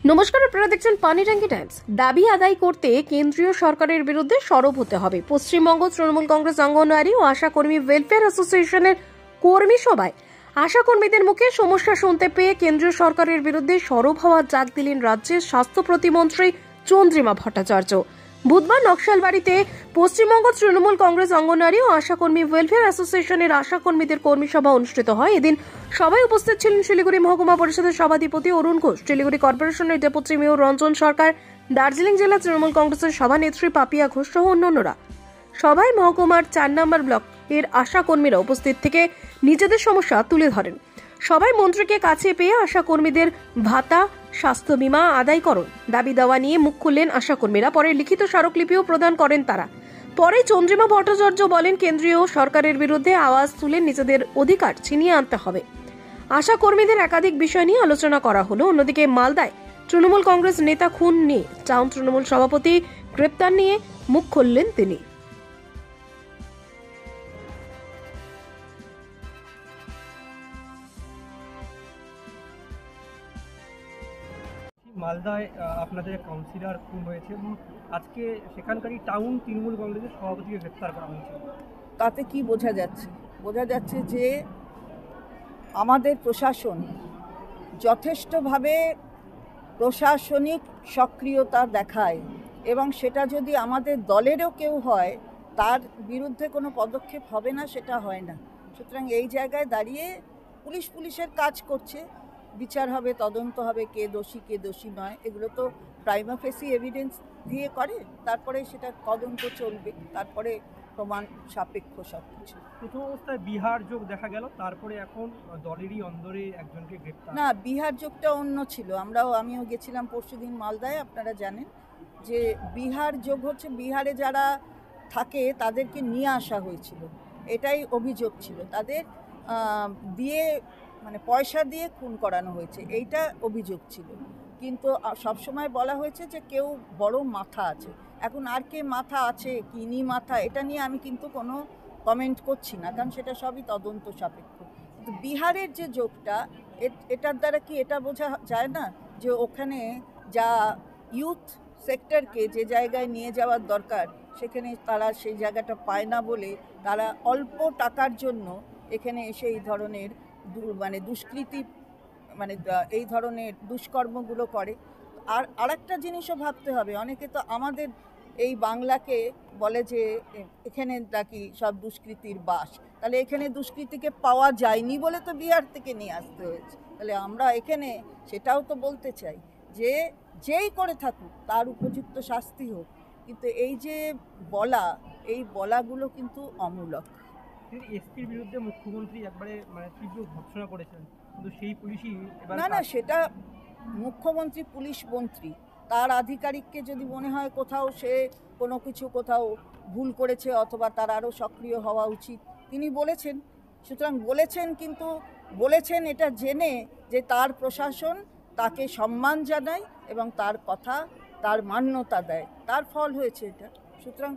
নমস্কার, আপনারা দেখছেন পানি ট্যাঙ্কি টাইমস। দাবি আদায় করতে কেন্দ্রীয় সরকারের বিরুদ্ধে সরব হতে হবে। পশ্চিমবঙ্গ তৃণমূল কংগ্রেস অঙ্গনওয়াড়ি ও আশা কর্মী ওয়েলফেয়ার অ্যাসোসিয়েশনের কর্মী সভায় আশা কর্মীদের মুখে সমস্যা শুনতে পেয়ে কেন্দ্রীয় সরকারের বিরুদ্ধে সরব হওয়ার ডাক দিলেন রাজ্যের স্বাস্থ্য প্রতিমন্ত্রী চন্দ্রিমা ভট্টাচার্য। বুধবার নকশালবাড়িতে পশ্চিমবঙ্গ তৃণমূল কংগ্রেস অঙ্গনওয়াড়ি ও আশা কর্মী ওয়েলফেয়ার অ্যাসোসিয়েশনের আশা কর্মীদের কর্মী সভা অনুষ্ঠিত হয়। এদিন সভায় উপস্থিত ছিলেন শিলিগুড়ি মহকুমা পরিষদের সভাধিপতি অরুণ ঘোষ, শিলিগুড়ি কর্পোরেশনের ডেপুটি মেয়র রঞ্জন সরকার, দার্জিলিং জেলা তৃণমূল কংগ্রেসের সভানেত্রী পাপিয়া ঘোষ সহ অন্যান্যরা। সভায় মহকুমার 4 নম্বর ব্লকের আশা কর্মীরা উপস্থিত থেকে নিজেদের সমস্যা তুলে ধরেন। সবাই মন্ত্রীকে কাছে পেয়ে আশা কর্মীদের ভাতা, স্বাস্থ্য বীমা আদায়করণ দাবি দেওয়া নিয়ে মুখ খুললেন আশা কর্মীরা। পরে লিখিত স্মারকলিপিও প্রদান করেন তারা। পরে চন্দ্রিমা ভট্টাচার্য বলেন, কেন্দ্রীয় সরকারের বিরুদ্ধে আওয়াজ তুলে নিজেদের অধিকার ছিনিয়ে আনতে হবে। আশা কর্মীদের একাধিক বিষয় নিয়ে আলোচনা করা হলো। অন্যদিকে মালদায় তৃণমূল কংগ্রেস নেতা খুন নিয়ে টাউন তৃণমূল সভাপতি গ্রেপ্তার নিয়ে মুখ খুললেন তিনি। মালদায় আপনাদের কাউন্সিলর খুন হয়েছে এবং আজকে সেখানকারই টাউন তৃণমূল কংগ্রেসের সভাপতিকে গ্রেপ্তার করা হয়েছে। তাতে কি বোঝা যাচ্ছে? বোঝা যাচ্ছে যে আমাদের প্রশাসন যথেষ্টভাবে প্রশাসনিক সক্রিয়তা দেখায় এবং সেটা যদি আমাদের দলেরও কেউ হয় তার বিরুদ্ধে কোনো পদক্ষেপ হবে না, সেটা হয় না। সুতরাং এই জায়গায় দাঁড়িয়ে পুলিশের কাজ করছে, বিচার হবে, তদন্ত হবে, কে দোষী নয়, এগুলো তো প্রাইমা ফেসি এভিডেন্স দিয়ে করে, তারপরে সেটা তদন্ত চলবে, তারপরে প্রমাণ সাপেক্ষ সব কিছু। প্রথম অবস্থায় বিহার যোগ দেখা গেল, তারপরে এখন দলেরই অন্দরে একজনকে গ্রেপ্তার। না, বিহার যোগটা অন্য ছিল। আমিও গেছিলাম পরশুদিন মালদায়। আপনারা জানেন যে বিহার যোগ হচ্ছে বিহারে যারা থাকে তাদেরকে নিয়ে আসা হয়েছিল, এটাই অভিযোগ ছিল। তাদের দিয়ে মানে পয়সা দিয়ে খুন করানো হয়েছে, এইটা অভিযোগ ছিল। কিন্তু সবসময় বলা হয়েছে যে কেউ বড় মাথা আছে। এখন আর কে মাথা আছে, কিনি মাথা, এটা নিয়ে আমি কিন্তু কোনো কমেন্ট করছি না, কারণ সেটা সবই তদন্ত সাপেক্ষ। কিন্তু বিহারের যে যোগটা, এটার দ্বারা কি এটা বোঝা যায় না যে ওখানে যা ইউথ সেক্টরকে যে জায়গায় নিয়ে যাওয়ার দরকার সেখানে তারা সেই জায়গাটা পায় না বলে তারা অল্প টাকার জন্য এখানে এসে এই ধরনের দুষ্কৃতি এই ধরনের দুষ্কর্মগুলো করে। আর আরেকটা জিনিসও ভাবতে হবে, অনেকে তো আমাদের এই বাংলাকে বলে যে এখানে নাকি সব দুষ্কৃতির বাস, তাহলে এখানে দুষ্কৃতিকে পাওয়া যায়নি বলে তো বিহার থেকে নিয়ে আসতে হয়েছে। তাহলে আমরা এখানে সেটাও তো বলতে চাই যে যেই করে থাকুক তার উপযুক্ত শাস্তি হোক, কিন্তু এই যে এই বলাগুলো কিন্তু অমূলক। এসপির বিরুদ্ধে মুখ্যমন্ত্রী একবারে তীব্র ভৎসনা করেছেন, কিন্তু সেই পুলিশই না, সেটা মুখ্যমন্ত্রী পুলিশ মন্ত্রী, তার আধিকারিককে যদি মনে হয় কোথাও সে কোথাও ভুল করেছে অথবা তার আরও সক্রিয় হওয়া উচিত, তিনি বলেছেন। সুতরাং বলেছেন, কিন্তু বলেছেন এটা জেনে যে তার প্রশাসন তাকে সম্মান জানায় এবং তার কথা তার মান্যতা দেয়, তার ফল হয়েছে এটা। সুতরাং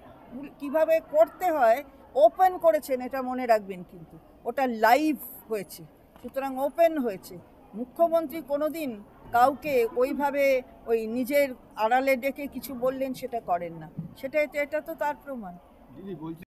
কিভাবে করতে হয় ওপেন করেছেন, এটা মনে রাখবেন, কিন্তু ওটা লাইভ হয়েছে, সুতরাং ওপেন হয়েছে। মুখ্যমন্ত্রী কোনোদিন কাউকে ওইভাবে নিজের আড়ালে ডেকে কিছু বললেন সেটা করেন না, এটা তো তার প্রমাণ।